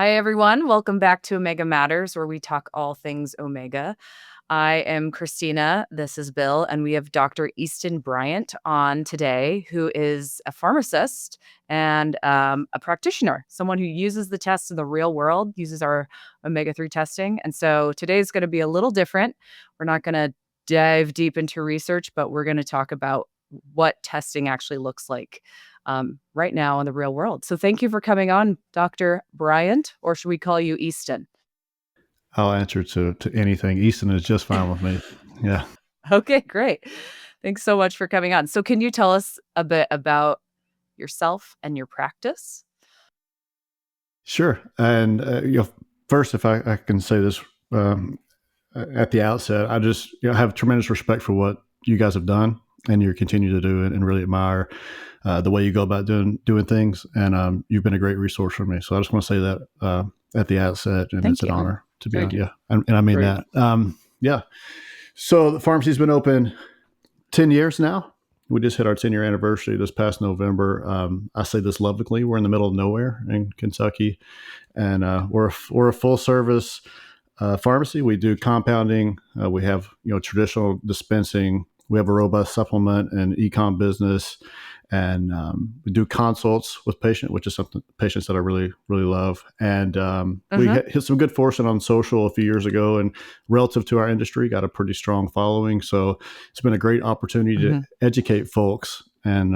Hi, everyone. Welcome back to Omega Matters, where we talk all things Omega. I am Kristina. This is Bill, and we have Dr. Easton Bryant on today, who is a pharmacist and a practitioner, someone who uses the tests in the real world, uses our omega-3 testing. And so today's going to be a little different. We're not going to dive deep into research, but we're going to talk about what testing actually looks like right now in the real world. So thank you for coming on, Dr. Bryant, or should we call you Easton? I'll answer to anything. Easton is just fine with me. Yeah. Okay, great. Thanks so much for coming on. So can you tell us a bit about yourself and your practice? Sure. And first, if I can say this at the outset, I just have tremendous respect for what you guys have done and you continue to do, and really admire the way you go about doing things. And you've been a great resource for me. So I just want to say that at the outset, and Thank it's an you. honor to be on. you. Yeah, and I mean Great. that. Yeah. So the pharmacy's been open 10 years now. We just hit our 10-year anniversary this past November. I say this lovingly. We're in the middle of nowhere in Kentucky, and we're a full service pharmacy. We do compounding. We have traditional dispensing. We have a robust supplement and e-com business, and we do consults with patients, which is something patients that I really love. And we hit some good fortune on social a few years ago, and relative to our industry, got a pretty strong following. So it's been a great opportunity to educate folks. And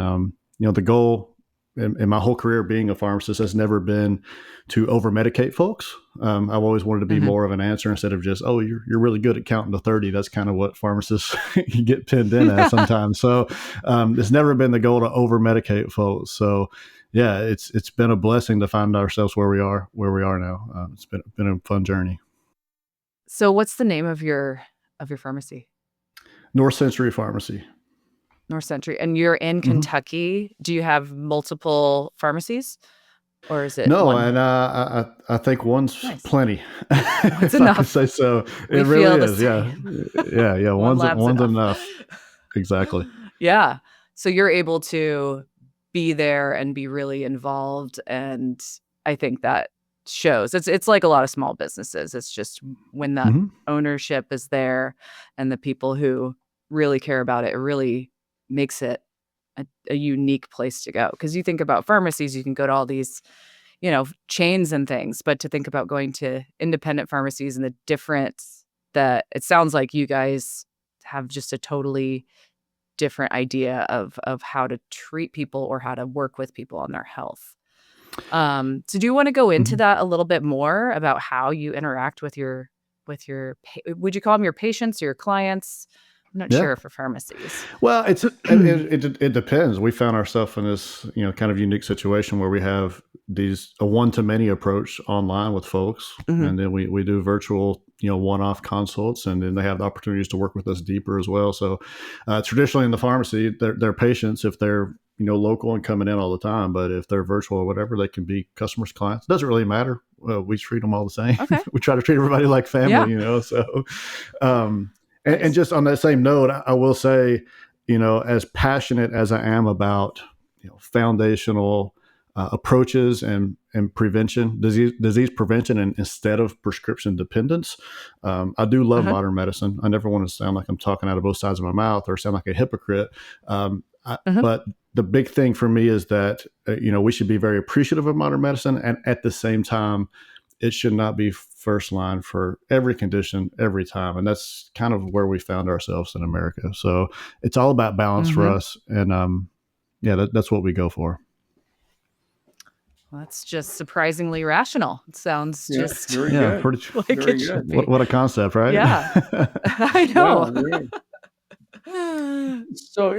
the goal in my whole career being a pharmacist has never been to over medicate folks. I've always wanted to be more of an answer instead of just, oh, you're really good at counting to 30. That's kind of what pharmacists get pinned in as sometimes. So it's never been the goal to over medicate folks. So yeah, it's been a blessing to find ourselves where we are now. It's been a fun journey. So what's the name of your pharmacy? North Century Pharmacy. North Century. And you're in Kentucky. Do you have multiple pharmacies? Or is it no? one? And I think one's plenty. It's if enough. I can say so. It We really feel is. Yeah. One's enough. Exactly. Yeah. So you're able to be there and be really involved, and I think that shows. It's like a lot of small businesses. It's just when that ownership is there and the people who really care about it, it really makes it a unique place to go. Because you think about pharmacies, you can go to all these, chains and things, but to think about going to independent pharmacies and the difference that it sounds like you guys have just a totally different idea of how to treat people or how to work with people on their health. So do you want to go into that a little bit more about how you interact with your would you call them your patients or your clients? I'm not sure for pharmacies. Well, it depends. We found ourselves in this, kind of unique situation where we have a one-to-many approach online with folks, and then we do virtual, one-off consults, and then they have the opportunities to work with us deeper as well. So traditionally in the pharmacy, they're patients if they're local and coming in all the time, but if they're virtual or whatever, they can be customers, clients. It doesn't really matter. We treat them all the same. Okay. We try to treat everybody like family, So. And just on that same note, I will say, as passionate as I am about, foundational approaches and prevention, disease prevention, and instead of prescription dependence, I do love modern medicine. I never want to sound like I'm talking out of both sides of my mouth or sound like a hypocrite. But the big thing for me is that, we should be very appreciative of modern medicine, and at the same time, it should not be first line for every condition every time. And that's kind of where we found ourselves in America. So it's all about balance for us. And that's what we go for. Well, that's just surprisingly rational. It sounds just very good. Pretty, like very it good. should be. What a concept, right? Yeah, I know. So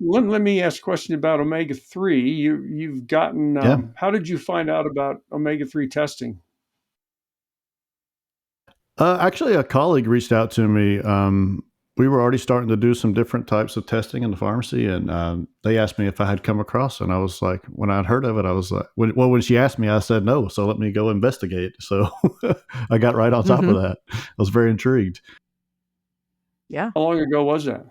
let me ask a question about omega-3. You've gotten. How did you find out about omega-3 testing? Actually, a colleague reached out to me. We were already starting to do some different types of testing in the pharmacy, and they asked me if I had come across, and I was like, when I'd heard of it, I was like, when she asked me, I said no, so let me go investigate. So I got right on top of that. I was very intrigued. Yeah. How long ago was that?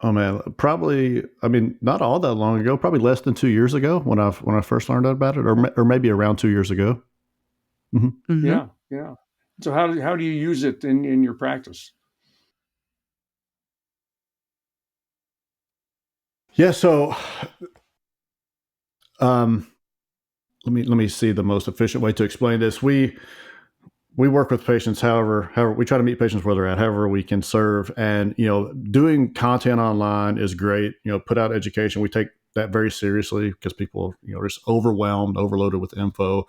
Oh man, probably. I mean, not all that long ago. Probably less than 2 years ago when I first learned about it, or maybe around 2 years ago. Mm-hmm. Mm-hmm. Yeah, yeah. So how do you use it in your practice? Yeah. So, um, let me see the most efficient way to explain this. We work with patients however we try to meet patients where they're at, however we can serve. And doing content online is great. Put out education. We take that very seriously because people are just overwhelmed, overloaded with info.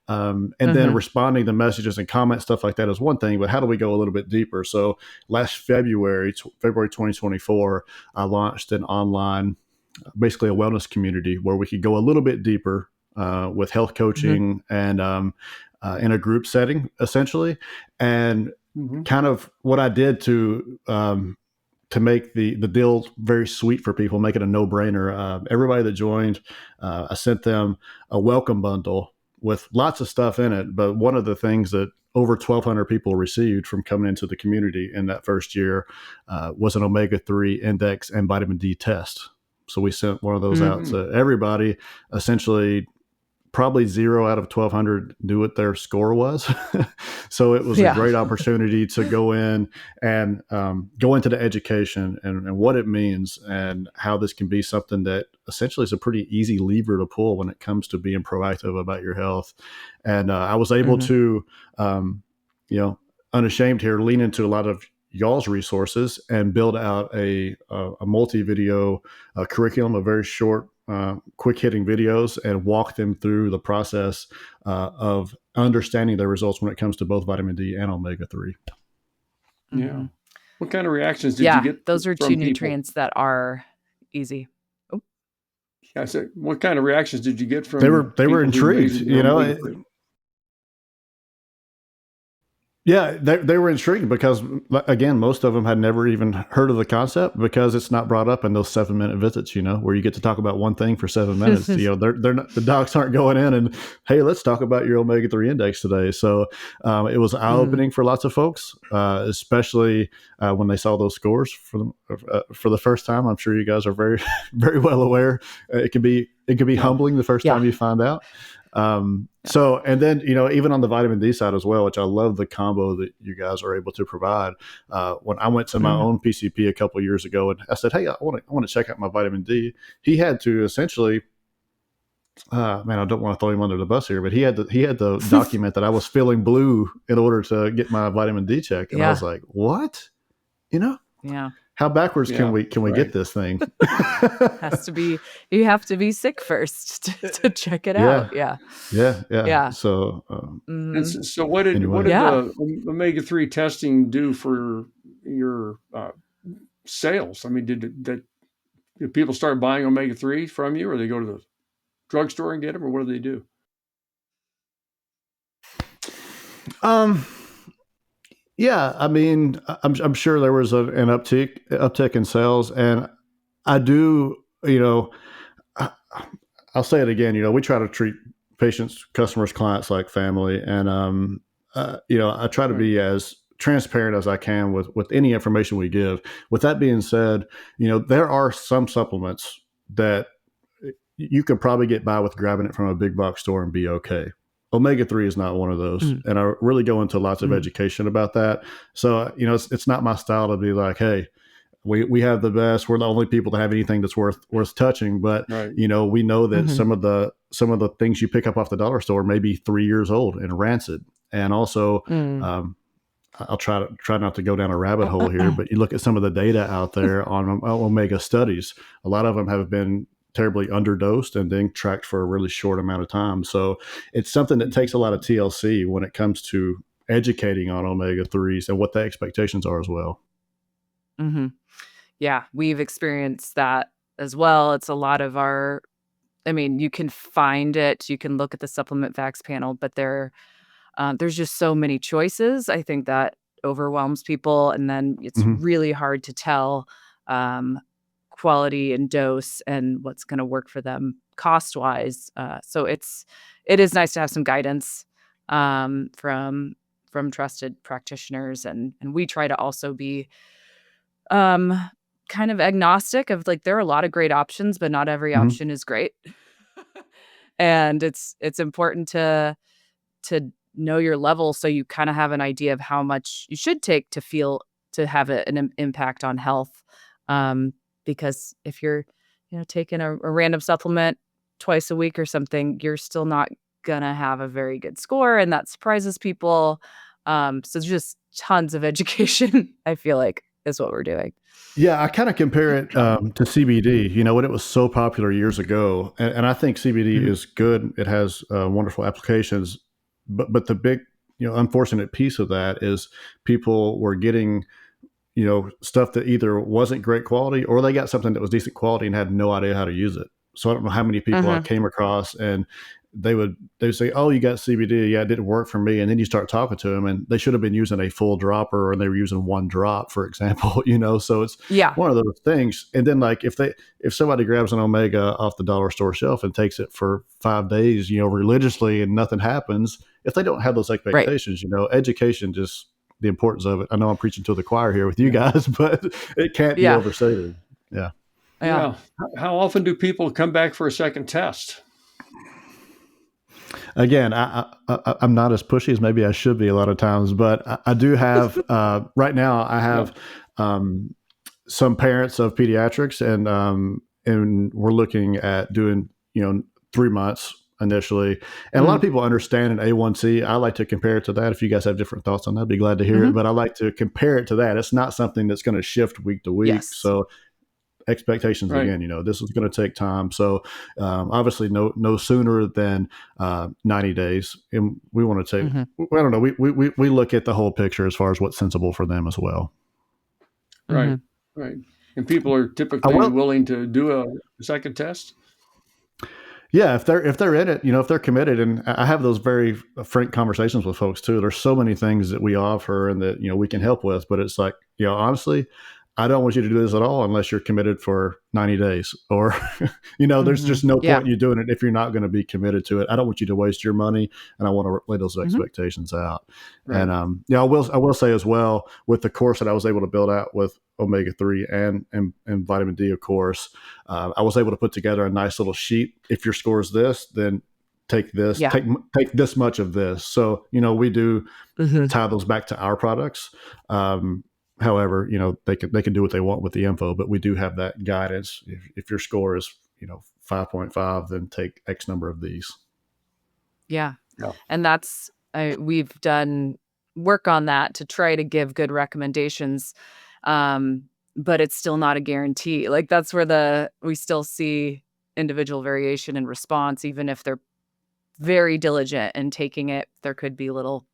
And then Mm-hmm. responding to messages and comments, stuff like that is one thing, but how do we go a little bit deeper? So last February 2024, I launched an online, basically a wellness community where we could go a little bit deeper with health Mm-hmm. coaching and in a group setting, essentially. And Mm-hmm. kind of what I did to make the deal very sweet for people, make it a no-brainer. Everybody that joined, I sent them a welcome bundle with lots of stuff in it. But one of the things that over 1,200 people received from coming into the community in that first year was an omega-3 index and vitamin D test. So we sent one of those out Mm-hmm. to everybody. Essentially, probably 0 out of 1,200 knew what their score was. So it was a Yeah. great opportunity to go in and go into the education and what it means and how this can be something that essentially is a pretty easy lever to pull when it comes to being proactive about your health. And I was able Mm-hmm. to, unashamed here, lean into a lot of y'all's resources and build out a multi-video curriculum, a very short, quick hitting videos, and walk them through the process of understanding their results when it comes to both vitamin D and omega-3. Yeah. Mm-hmm. What kind of reactions did you Yeah, get those are two from people? nutrients that are easy. Oh, Yeah, I said, what kind of reactions did you get They from were people who were intrigued, using your omega-3? Yeah, they were intrigued because, again, most of them had never even heard of the concept because it's not brought up in those 7-minute visits, where you get to talk about one thing for 7 minutes. They're not, the docs aren't going in and, hey, let's talk about your omega-3 index today. So it was eye opening for lots of folks, especially when they saw those scores for the first time. I'm sure you guys are very, very well aware. It can be humbling the first yeah. time you find out. So, and then, even on the vitamin D side as well, which I love the combo that you guys are able to provide. When I went to my own PCP a couple of years ago and I said, hey, I want to check out my vitamin D. He had to essentially, man, I don't want to throw him under the bus here, but he had to document that I was feeling blue in order to get my vitamin D checked. And I was like, what? Yeah. How backwards can we right. get this thing? Has to be, you have to be sick first to check it out. Yeah. Yeah. So, And so what did anyway. the omega-3 testing do for your sales? I mean, did people start buying omega-3 from you, or they go to the drugstore and get them, or what do they do? Yeah, I mean, I'm sure there was an uptick in sales, and I do, I, I'll say it again. We try to treat patients, customers, clients like family, and I try to be as transparent as I can with any information we give. With that being said, there are some supplements that you could probably get by with grabbing it from a big box store and be okay. Omega-3 is not one of those. And I really go into lots of education about that. So, it's not my style to be like, hey, we have the best. We're the only people that have anything that's worth touching. But, we know that some of the things you pick up off the dollar store may be 3 years old and rancid. And also, I'll try not to go down a rabbit hole here, but you look at some of the data out there on omega studies. A lot of them have been terribly underdosed and then tracked for a really short amount of time. So it's something that takes a lot of TLC when it comes to educating on omega-3s and what the expectations are as well. Mm-hmm. Yeah, we've experienced that as well. It's a lot of you can find it. You can look at the supplement facts panel, but there's just so many choices. I think that overwhelms people. And then it's really hard to tell quality and dose and what's going to work for them cost-wise. So it is nice to have some guidance from trusted practitioners. And we try to also be kind of agnostic of like, there are a lot of great options, but not every Mhm. option is great. And it's important to know your level so you kind of have an idea of how much you should take to have an impact on health. Because if you're, taking a random supplement twice a week or something, you're still not gonna have a very good score, and that surprises people. So just tons of education, I feel like, is what we're doing. Yeah, I kind of compare it to CBD. When it was so popular years ago, and I think CBD Mhm. is good. It has wonderful applications, but the big, unfortunate piece of that is people were getting, stuff that either wasn't great quality or they got something that was decent quality and had no idea how to use it. So I don't know how many people I Mhm. came across, and they would say, "Oh, you got CBD? Yeah, it didn't work for me." And then you start talking to them, and they should have been using a full dropper, or they were using one drop, for example. So it's Yeah. one of those things. And then, like, if somebody grabs an Omega off the dollar store shelf and takes it for 5 days, religiously, and nothing happens, if they don't have those Right. expectations, education, just the importance of it. I know I'm preaching to the choir here with you Yeah. guys, but it can't be Yeah. overstated. Yeah. Yeah. Yeah. How often do people come back for a second test? Again, I'm not as pushy as maybe I should be a lot of times, but I do have right now. I Yeah. have some parents of pediatrics, and we're looking at doing 3 months initially. And a lot of Mm. people understand an A1C. I like to compare it to that. If you guys have different thoughts on that, I'd be glad to hear it. Mhm. But I like to compare it to that. It's not something that's going to shift week to week. Yes. So expectations Right. again, this is going to take time. So obviously no sooner than 90 days. And we want to take, Mhm. I don't know, we look at the whole picture as far as what's sensible for them as well. Right. Mhm. Right. And people are I typically will, willing to do a second test. yeah, if they're in it, if they're committed, and I have those very frank conversations with folks too. There's so many things that we offer and that we can help with, but it's like, honestly, I don't want you to do this at all unless you're committed for 90 days, or there's Mhm. just no Yeah. point in you doing it if you're not going to be committed to it. I don't want you to waste your money, and I want to lay those Mhm. expectations out. Right. And I will say as well, with the course that I was able to build out with Omega-3 and vitamin D, of course, I was able to put together a nice little sheet. If your score is this, then take this, Yeah. take this much of this. So we do Mhm. tie those back to our products. However, they can do what they want with the info, but we do have that guidance. If your score is 5.5, then take X number of these. Yeah. Yeah. And we've done work on that to try to give good recommendations. But it's still not a guarantee. Like, that's where we still see individual variation in response, even if they're very diligent in taking it. There could be little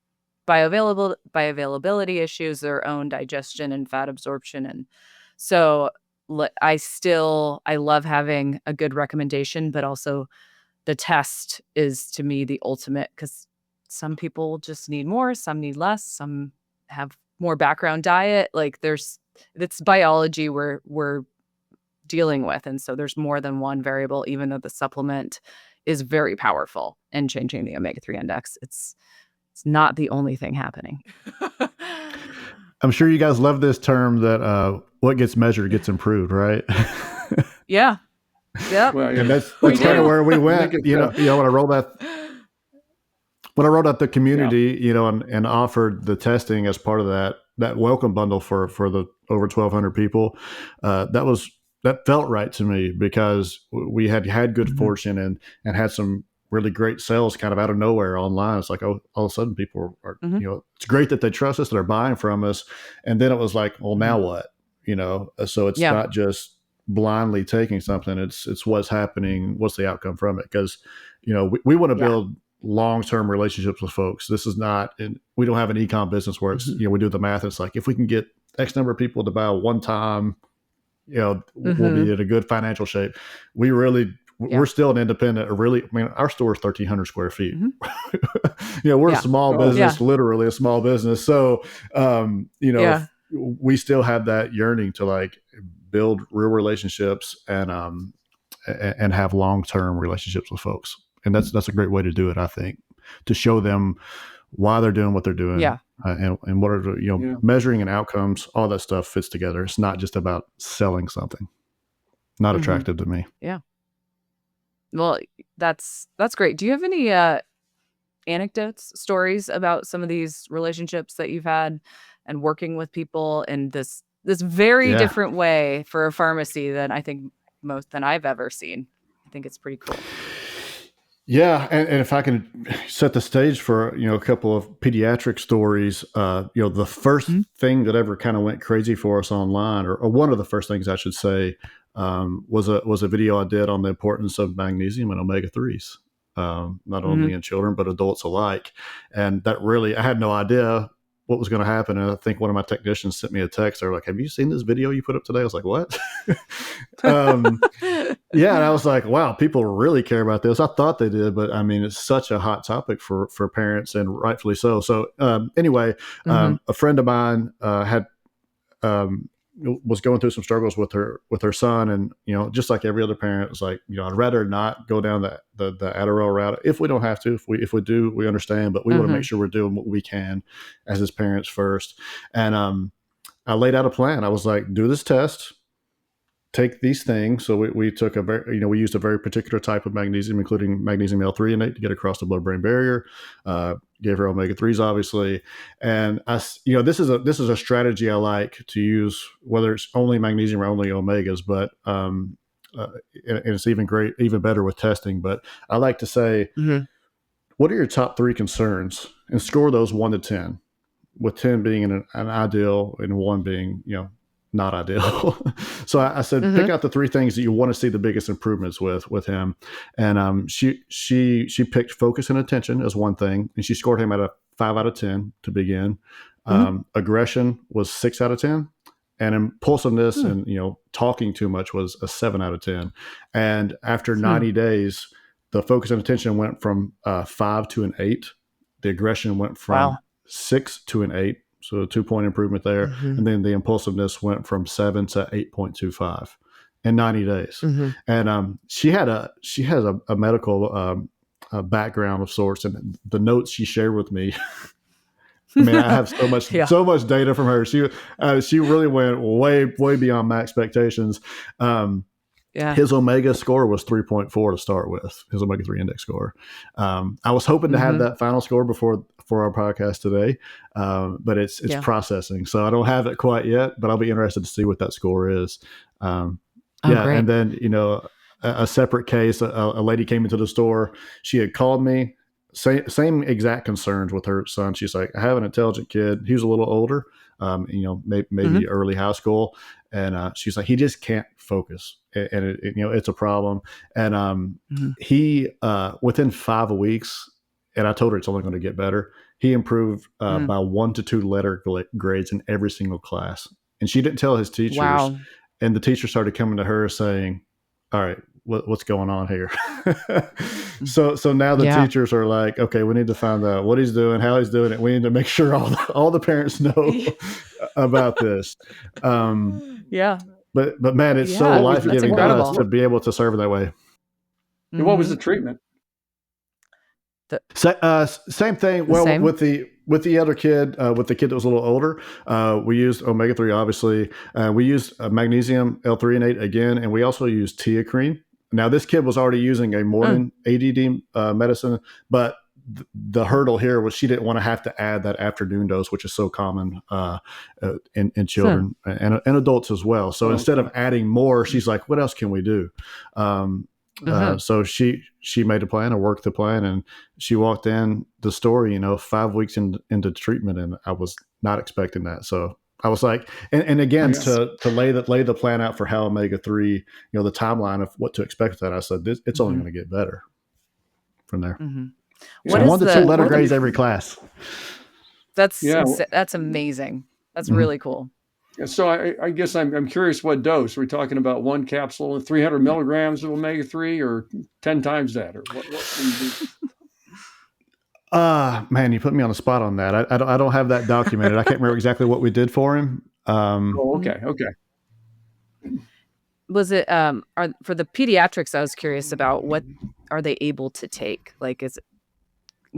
bioavailability issues, their own digestion and fat absorption. And so I love having a good recommendation, but also the test is, to me, the ultimate, because some people just need more, some need less, some have more background diet. Like, it's biology we're dealing with, and so there's more than one variable, even though the supplement is very powerful in changing the omega-3 index. It's not the only thing happening. I'm sure you guys love this term that what gets measured gets improved, right? Yeah. Yep. Well, And yeah, that's We that's kind of do. where we I think went. it's When I rolled out the yeah. community, and offered the testing as part of that welcome bundle for the over 1,200 people, that felt right to me, because we had good Mhm. fortune and had some really great sales kind of out of nowhere online. It's like, oh, all of a sudden people are, Mhm. it's great that they trust us, that they're buying from us, and then it was like, well, Mhm. now what? So it's Yeah. not just blindly taking something. It's what's happening, what's the outcome from it, because we want to Yeah. build long-term relationships with folks. This is not, and we don't have an e-com business where it's, Mhm. we do the math. It's like, if we can get X number of people to buy one time, we'll Mhm. be in a good financial shape. Yeah. We're still an independent, our store is 1,300 square feet. Mhm. We're a Yeah. small Oh, business, Yeah. literally a small business. So, Yeah. we still have that yearning to, like, build real relationships and have long-term relationships with folks. And that's a great way to do it, I think, to show them why they're doing what they're doing, Yeah. And what are the, measuring and outcomes, all that stuff fits together. It's not just about selling something. Not attractive to me. Yeah. Well, that's great. Do you have any anecdotes, stories about some of these relationships that you've had and working with people in this very different way for a pharmacy than I think most than I've ever seen? I think it's pretty cool. Yeah, and if I can set the stage for a couple of pediatric stories, the first thing that ever kind of went crazy for us online, or one of the first things I should say, was a video I did on the importance of magnesium and omega-3s, not only in children but adults alike, and that really I had no idea what was going to happen. And I think one of my technicians sent me a text. They were like, "Have you seen this video you put up today?" I was like, "What?" Yeah, and I was like, wow, people really care about this. I thought they did, but I mean, it's such a hot topic for parents, and rightfully so. So anyway, a friend of mine was going through some struggles with her son, and just like every other parent, it's like, I'd rather not go down the Adderall route if we don't have to. If we do, we understand, but we want to make sure we're doing what we can as his parents first. And I laid out a plan. I was like, do this test. Take these things. So we took we used a very particular type of magnesium, including magnesium L-threonate, to get across the blood-brain barrier. Gave her omega-3s, obviously, and this is a strategy I like to use, whether it's only magnesium or only omegas, but and it's even better with testing. But I like to say, what are your top 3 concerns, and score those 1 to 10, with 10 being an ideal and 1 being not ideal. So I said, pick out the 3 things that you want to see the biggest improvements with him. And she picked focus and attention as 1 thing, and she scored him at a 5 out of 10 to begin. Aggression was 6 out of 10, and impulsiveness and talking too much was a 7 out of 10. And after 90 days, the focus and attention went from 5 to an 8. The aggression went from 6 to an 8. So a 2-point improvement there. And then the impulsiveness went from 7 to 8.25 in 90 days. And she has a medical background of sorts, and the notes she shared with me. I mean, I have so much data from her. She really went way beyond my expectations. His omega score was 3.4 to start with, his omega-3 index score. I was hoping to have that final score for our podcast today, but it's processing. So I don't have it quite yet, but I'll be interested to see what that score is. Great. And then, a separate case, a lady came into the store. She had called me, same exact concerns with her son. She's like, I have an intelligent kid. He was a little older, maybe early high school. And she's like, he just can't focus, and it's a problem. And he within 5 weeks, and I told her it's only going to get better, he improved by 1 to 2 letter grades in every single class. And she didn't tell his teachers. Wow. And the teacher started coming to her saying, all right, what's going on here? So now the teachers are like, okay, we need to find out what he's doing, how he's doing it. We need to make sure all the parents know about this. But man, it's so life-giving to us to be able to serve in that way. And what was the treatment? Same thing. Well, with the other kid, with the kid that was a little older, we used omega-3, obviously. We used magnesium L-threonate again, and we also used teacrine. Now, this kid was already using a morning ADD medicine, but the hurdle here was she didn't want to have to add that afternoon dose, which is so common in children and adults as well. So instead of adding more, she's like, what else can we do? So she made a plan, or worked the plan, and she walked in the store, 5 weeks into treatment, and I was not expecting that. So I was like, and again, to lay the plan out for how omega-3, the timeline of what to expect with that, I said, it's only going to get better from there. So 1 to 2 letter grades every class. That's amazing. That's really cool. So I guess I'm curious, what dose? Are we talking about 1 capsule, 300 milligrams of omega-3, or 10 times that? Or what can you do? Man, you put me on the spot on that. I don't have that documented. I can't remember exactly what we did for him. Okay. Was it for the pediatrics? I was curious about what are they able to take? Like, is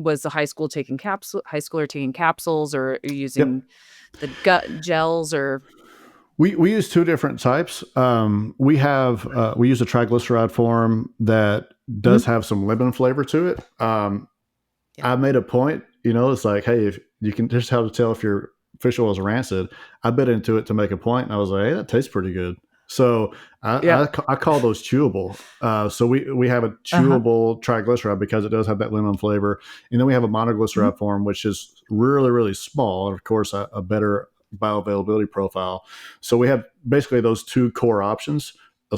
was the high schooler taking capsules, or are you using the gut gels, or? We use two different types. We use a triglyceride form that does have some lemon flavor to it. I made a point, it's like, hey, if you can just how to tell if your fish oil is rancid. I bit into it to make a point, and I was like, hey, that tastes pretty good. So I call those chewable. So we have a chewable triglyceride because it does have that lemon flavor, and then we have a monoglyceride form, which is really, really small, and of course a better bioavailability profile. So we have basically those two core options: a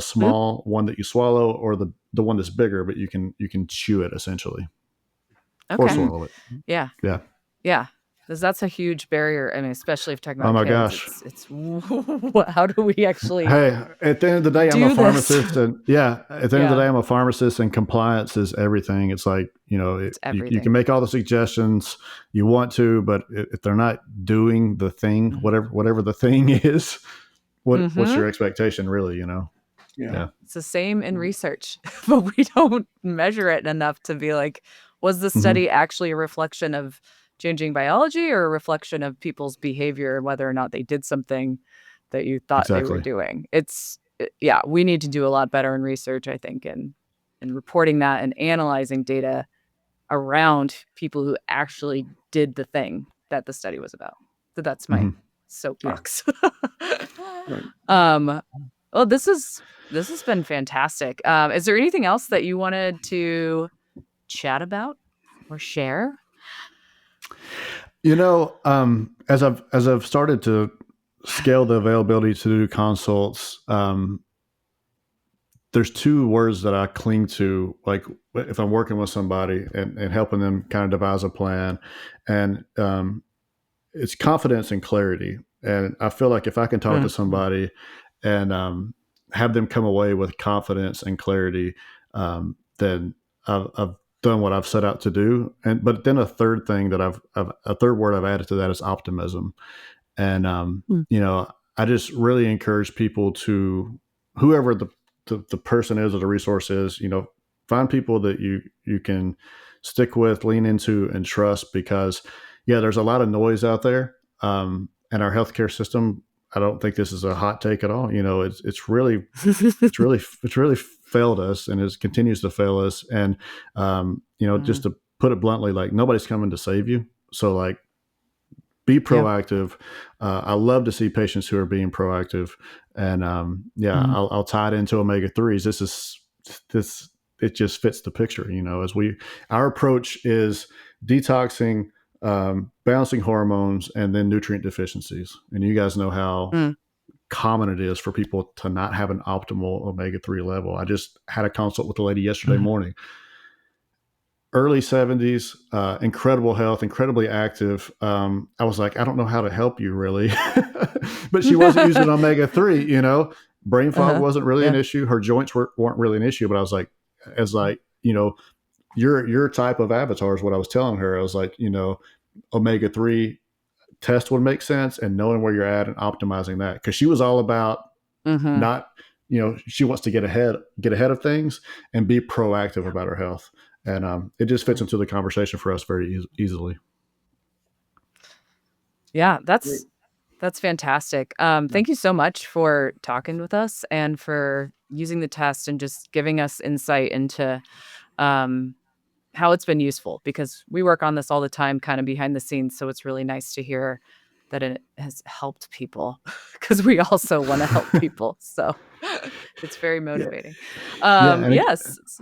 small one that you swallow, or the one that's bigger, but you can chew it essentially. Okay. Or swallow it. Yeah. Because that's a huge barrier. I mean, especially if talking about my kids, gosh. it's how do we actually? Hey, at the end of the day, I'm a pharmacist, and at the end of the day, I'm a pharmacist, and compliance is everything. It's like, you can make all the suggestions you want to, but if they're not doing the thing, whatever the thing is, what's your expectation, really? Yeah. It's the same in research, but we don't measure it enough to be like, was the study actually a reflection of changing biology, or a reflection of people's behavior, whether or not they did something that you thought they were doing? We need to do a lot better in research, I think, in reporting that and analyzing data around people who actually did the thing that the study was about. So that's my soapbox. Well, this has been fantastic. Is there anything else that you wanted to chat about or share? As I've started to scale the availability to do consults, there's two words that I cling to, like if I'm working with somebody and helping them kind of devise a plan, and it's confidence and clarity. And I feel like if I can talk to somebody and have them come away with confidence and clarity, then I've done what I've set out to do. But then a third thing that a third word I've added to that is optimism. And I just really encourage people to, whoever the person is or the resource is, find people that you can stick with, lean into, and trust, because there's a lot of noise out there. And our healthcare system, I don't think this is a hot take at all. It's really failed us, and it continues to fail us. And, just to put it bluntly, like, nobody's coming to save you. So, like, be proactive. I love to see patients who are being proactive, and I'll tie it into omega-3s. It just fits the picture. Our approach is detoxing, balancing hormones, and then nutrient deficiencies. And you guys know how common it is for people to not have an optimal omega-3 level. I just had a consult with a lady yesterday morning. Early 70s, incredible health, incredibly active. I was like, I don't know how to help you, really. But she wasn't using omega-3, brain fog wasn't really an issue. Her joints weren't really an issue. But I was like, your type of avatar is what I was telling her. I was like, omega-3 test would make sense, and knowing where you're at and optimizing that. Because she was all about not, she wants to get ahead of things and be proactive about her health. And it just fits into the conversation for us very easily. Yeah, that's fantastic. Thank you so much for talking with us and for using the test and just giving us insight into how it's been useful, because we work on this all the time, kind of behind the scenes. So it's really nice to hear that it has helped people, because we also want to help people. So it's very motivating. Yes.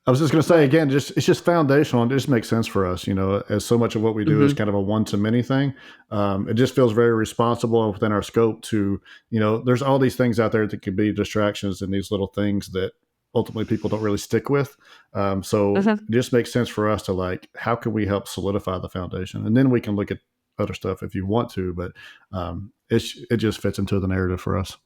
I was just going to say again, it's just foundational, and it just makes sense for us, as so much of what we do is kind of a one-to-many thing. It just feels very responsible within our scope to, there's all these things out there that could be distractions and these little things that ultimately people don't really stick with. So it just makes sense for us to, like, how can we help solidify the foundation? And then we can look at other stuff if you want to, but it just fits into the narrative for us.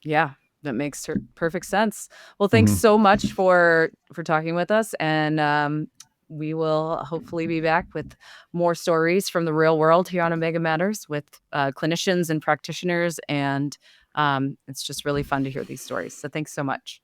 Yeah. That makes perfect sense. Well, thanks so much for talking with us, and we will hopefully be back with more stories from the real world here on OmegaMatters with clinicians and practitioners, and it's just really fun to hear these stories. So thanks so much.